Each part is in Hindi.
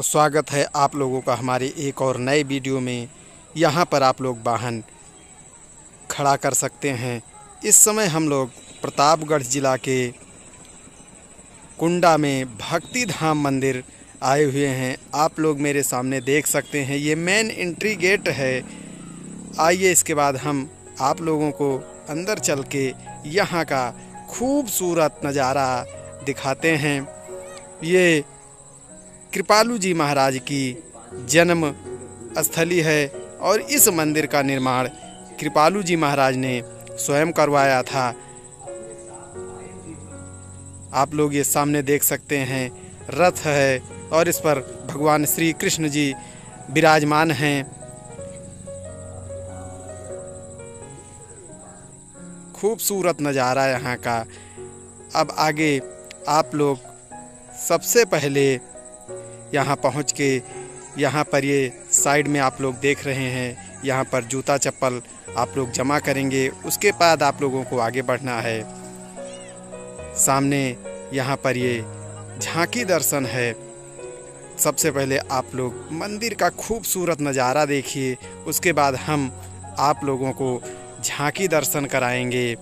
तो स्वागत है आप लोगों का हमारे एक और नए वीडियो में। यहाँ पर आप लोग वाहन खड़ा कर सकते हैं। इस समय हम लोग प्रतापगढ़ ज़िला के कुंडा में भक्ति धाम मंदिर आए हुए हैं। आप लोग मेरे सामने देख सकते हैं, ये मेन एंट्री गेट है। आइए इसके बाद हम आप लोगों को अंदर चल के यहाँ का खूबसूरत नज़ारा दिखाते हैं। ये कृपालु जी महाराज की जन्म स्थली है और इस मंदिर का निर्माण कृपालु जी महाराज ने स्वयं करवाया था। आप लोग ये सामने देख सकते हैं, रथ है और इस पर भगवान श्री कृष्ण जी विराजमान हैं। खूबसूरत नज़ारा यहाँ का। अब आगे आप लोग सबसे पहले यहाँ पहुँच के यहाँ पर ये साइड में आप लोग देख रहे हैं, यहाँ पर जूता चप्पल आप लोग जमा करेंगे। उसके बाद आप लोगों को आगे बढ़ना है। सामने यहाँ पर ये झांकी दर्शन है। सबसे पहले आप लोग मंदिर का खूबसूरत नज़ारा देखिए, उसके बाद हम आप लोगों को झांकी दर्शन कराएंगे।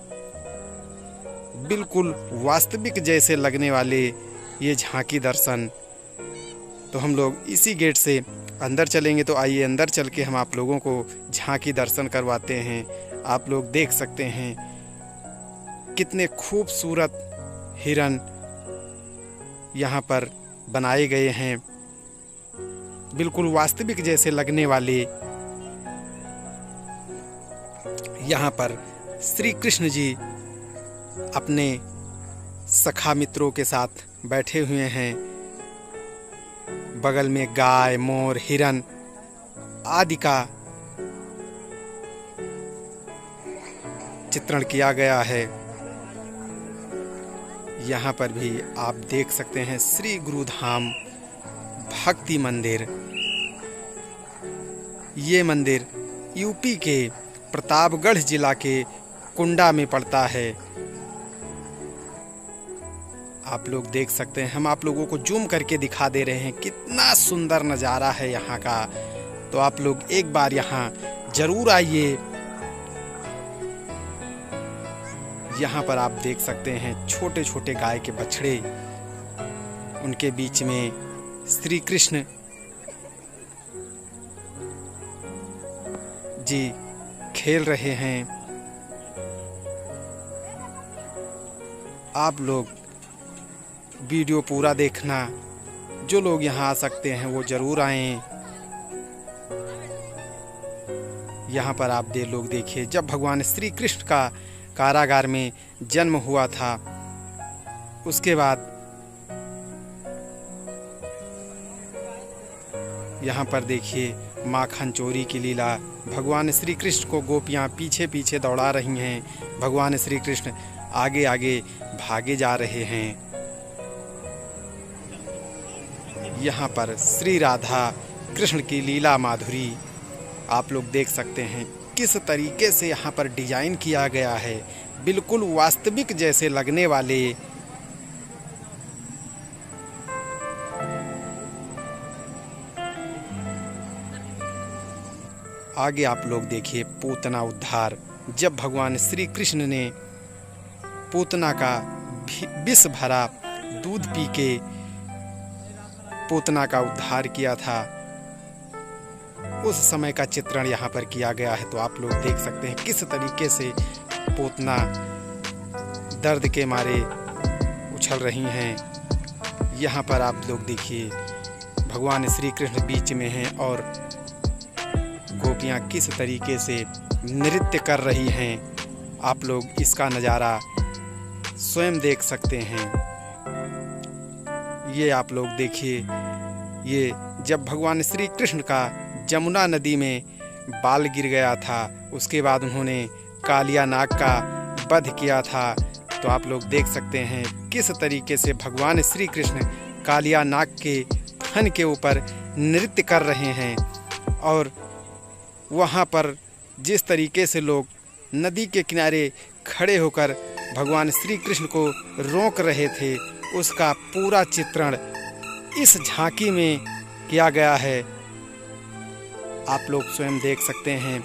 बिल्कुल वास्तविक जैसे लगने वाले ये झांकी दर्शन। तो हम लोग इसी गेट से अंदर चलेंगे। तो आइए अंदर चल के हम आप लोगों को झांकी दर्शन करवाते हैं। आप लोग देख सकते हैं कितने खूबसूरत हिरन यहाँ पर बनाए गए हैं, बिल्कुल वास्तविक जैसे लगने वाले। यहाँ पर श्री कृष्ण जी अपने सखा मित्रों के साथ बैठे हुए हैं। बगल में गाय, मोर, हिरन आदि का चित्रण किया गया है। यहाँ पर भी आप देख सकते हैं श्री गुरुधाम भक्ति मंदिर। ये मंदिर यूपी के प्रतापगढ़ जिला के कुंडा में पड़ता है। आप लोग देख सकते हैं, हम आप लोगों को जूम करके दिखा दे रहे हैं कितना सुंदर नज़ारा है यहाँ का। तो आप लोग एक बार यहाँ जरूर आइए। यहाँ पर आप देख सकते हैं छोटे छोटे गाय के बछड़े, उनके बीच में श्री कृष्ण जी खेल रहे हैं। आप लोग वीडियो पूरा देखना। जो लोग यहाँ आ सकते हैं वो ज़रूर आएं। यहाँ पर आप लोग देखिए, जब भगवान श्री कृष्ण का कारागार में जन्म हुआ था, उसके बाद यहाँ पर देखिए माखन चोरी की लीला। भगवान श्री कृष्ण को गोपियाँ पीछे पीछे दौड़ा रही हैं। भगवान श्री कृष्ण आगे आगे भागे जा रहे हैं। यहाँ पर श्री राधा कृष्ण की लीला माधुरी आप लोग देख सकते हैं किस तरीके से यहाँ पर डिजाइन किया गया है, बिल्कुल वास्तविक जैसे लगने वाले। आगे आप लोग देखिए पूतना उद्धार। जब भगवान श्री कृष्ण ने पूतना का विष भरा दूध पी के पूतना का उद्धार किया था, उस समय का चित्रण यहाँ पर किया गया है। तो आप लोग देख सकते हैं किस तरीके से पूतना दर्द के मारे उछल रही हैं। यहाँ पर आप लोग देखिए भगवान श्री कृष्ण बीच में हैं और गोपियाँ किस तरीके से नृत्य कर रही हैं। आप लोग इसका नज़ारा स्वयं देख सकते हैं। ये आप लोग देखिए, ये जब भगवान श्री कृष्ण का जमुना नदी में बाल गिर गया था, उसके बाद उन्होंने कालिया नाग का वध किया था। तो आप लोग देख सकते हैं किस तरीके से भगवान श्री कृष्ण कालिया नाग के फन के ऊपर नृत्य कर रहे हैं। और वहाँ पर जिस तरीके से लोग नदी के किनारे खड़े होकर भगवान श्री कृष्ण को रोक रहे थे, उसका पूरा चित्रण इस झांकी में किया गया है। आप लोग स्वयं देख सकते हैं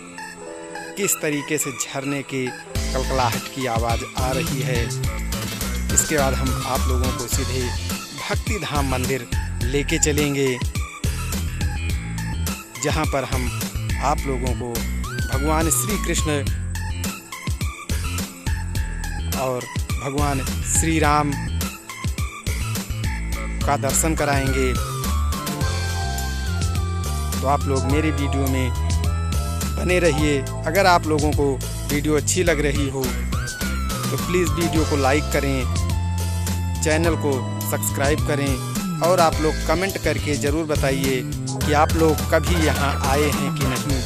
किस तरीके से झरने की कलकलाहट की आवाज़ आ रही है। इसके बाद हम आप लोगों को सीधे भक्ति धाम मंदिर लेके चलेंगे, जहां पर हम आप लोगों को भगवान श्री कृष्ण और भगवान श्री राम का दर्शन कराएंगे। तो आप लोग मेरे वीडियो में बने रहिए। अगर आप लोगों को वीडियो अच्छी लग रही हो तो प्लीज़ वीडियो को लाइक करें, चैनल को सब्सक्राइब करें और आप लोग कमेंट करके ज़रूर बताइए कि आप लोग कभी यहाँ आए हैं कि नहीं।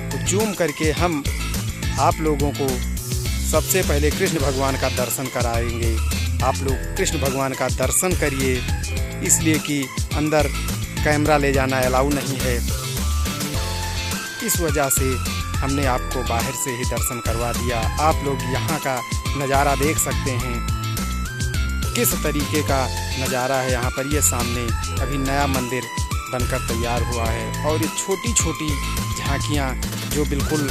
तो जूम करके हम आप लोगों को सबसे पहले कृष्ण भगवान का दर्शन कराएंगे। आप लोग कृष्ण भगवान का दर्शन करिए, इसलिए कि अंदर कैमरा ले जाना अलाउ नहीं है। इस वजह से हमने आपको बाहर से ही दर्शन करवा दिया। आप लोग यहाँ का नज़ारा देख सकते हैं, किस तरीके का नज़ारा है यहाँ पर। ये सामने अभी नया मंदिर बनकर तैयार हुआ है और ये छोटी छोटी झांकियाँ जो बिल्कुल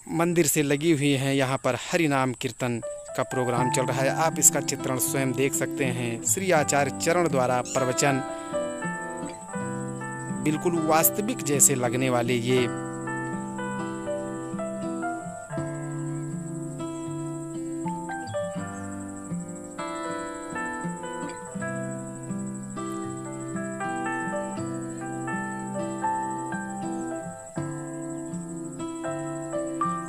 मंदिर से लगी हुई हैं, यहाँ पर हरि नाम कीर्तन का प्रोग्राम चल रहा है। आप इसका चित्रण स्वयं देख सकते हैं। श्री आचार्य चरण द्वारा प्रवचन बिल्कुल वास्तविक जैसे लगने वाले ये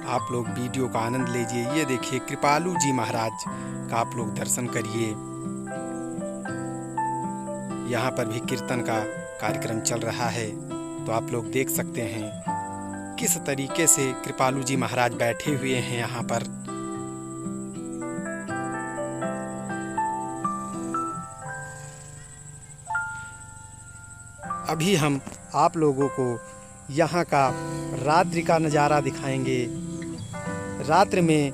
आप लोग वीडियो का आनंद लीजिए। ये देखिए कृपालु जी महाराज का आप लोग दर्शन करिए। यहाँ पर भी कीर्तन का कार्यक्रम चल रहा है, तो आप लोग देख सकते हैं किस तरीके से कृपालु जी महाराज बैठे हुए हैं यहाँ पर। अभी हम आप लोगों को यहाँ का रात्रि का नज़ारा दिखाएंगे। रात्रि में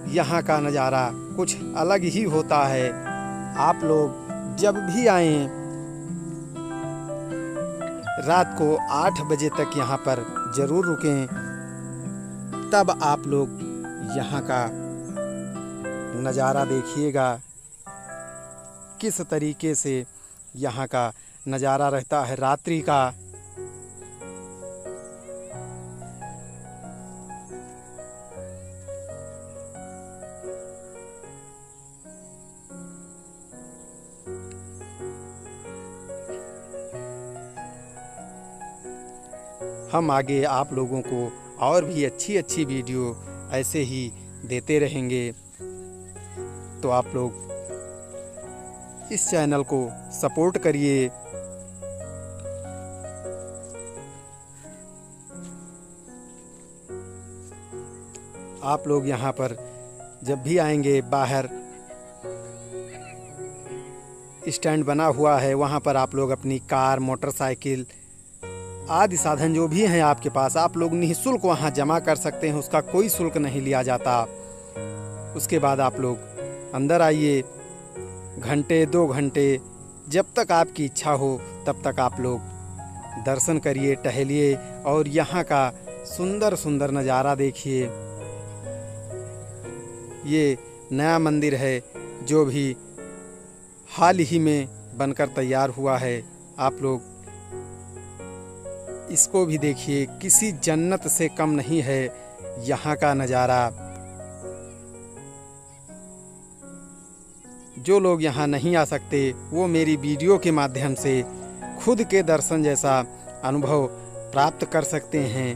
यहाँ का नज़ारा कुछ अलग ही होता है। आप लोग जब भी आएं, रात को 8 बजे तक यहाँ पर ज़रूर रुकें, तब आप लोग यहाँ का नज़ारा देखिएगा किस तरीके से यहाँ का नज़ारा रहता है रात्रि का। हम आगे आप लोगों को और भी अच्छी अच्छी वीडियो ऐसे ही देते रहेंगे, तो आप लोग इस चैनल को सपोर्ट करिए। आप लोग यहाँ पर जब भी आएंगे, बाहर स्टैंड बना हुआ है, वहाँ पर आप लोग अपनी कार, मोटरसाइकिल आदि साधन जो भी हैं आपके पास, आप लोग निःशुल्क वहाँ जमा कर सकते हैं। उसका कोई शुल्क नहीं लिया जाता। उसके बाद आप लोग अंदर आइए, घंटे 2 घंटे जब तक आपकी इच्छा हो तब तक आप लोग दर्शन करिए, टहलिए और यहाँ का सुंदर सुंदर नज़ारा देखिए। ये नया मंदिर है जो भी हाल ही में बनकर तैयार हुआ है। आप लोग इसको भी देखिए, किसी जन्नत से कम नहीं है यहाँ का नज़ारा। जो लोग यहाँ नहीं आ सकते वो मेरी वीडियो के माध्यम से खुद के दर्शन जैसा अनुभव प्राप्त कर सकते हैं।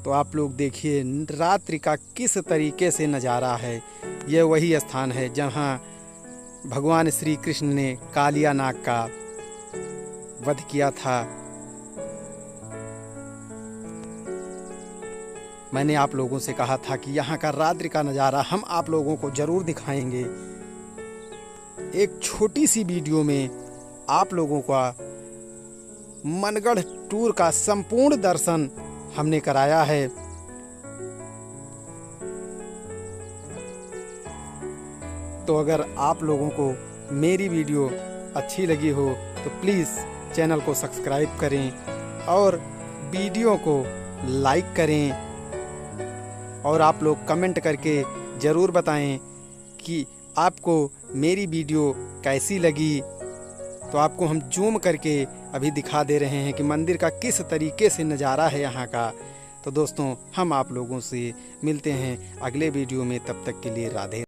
तो आप लोग देखिए रात्रि का किस तरीके से नज़ारा है। यह वही स्थान है जहाँ भगवान श्री कृष्ण ने कालिया नाग का वध किया था। मैंने आप लोगों से कहा था कि यहाँ का रात्रि का नज़ारा हम आप लोगों को ज़रूर दिखाएंगे। एक छोटी सी वीडियो में आप लोगों का मनगढ़ टूर का संपूर्ण दर्शन हमने कराया है। तो अगर आप लोगों को मेरी वीडियो अच्छी लगी हो तो प्लीज़ चैनल को सब्सक्राइब करें और वीडियो को लाइक करें। और आप लोग कमेंट करके ज़रूर बताएं कि आपको मेरी वीडियो कैसी लगी। तो आपको हम जूम करके अभी दिखा दे रहे हैं कि मंदिर का किस तरीके से नज़ारा है यहाँ का। तो दोस्तों, हम आप लोगों से मिलते हैं अगले वीडियो में। तब तक के लिए राधे।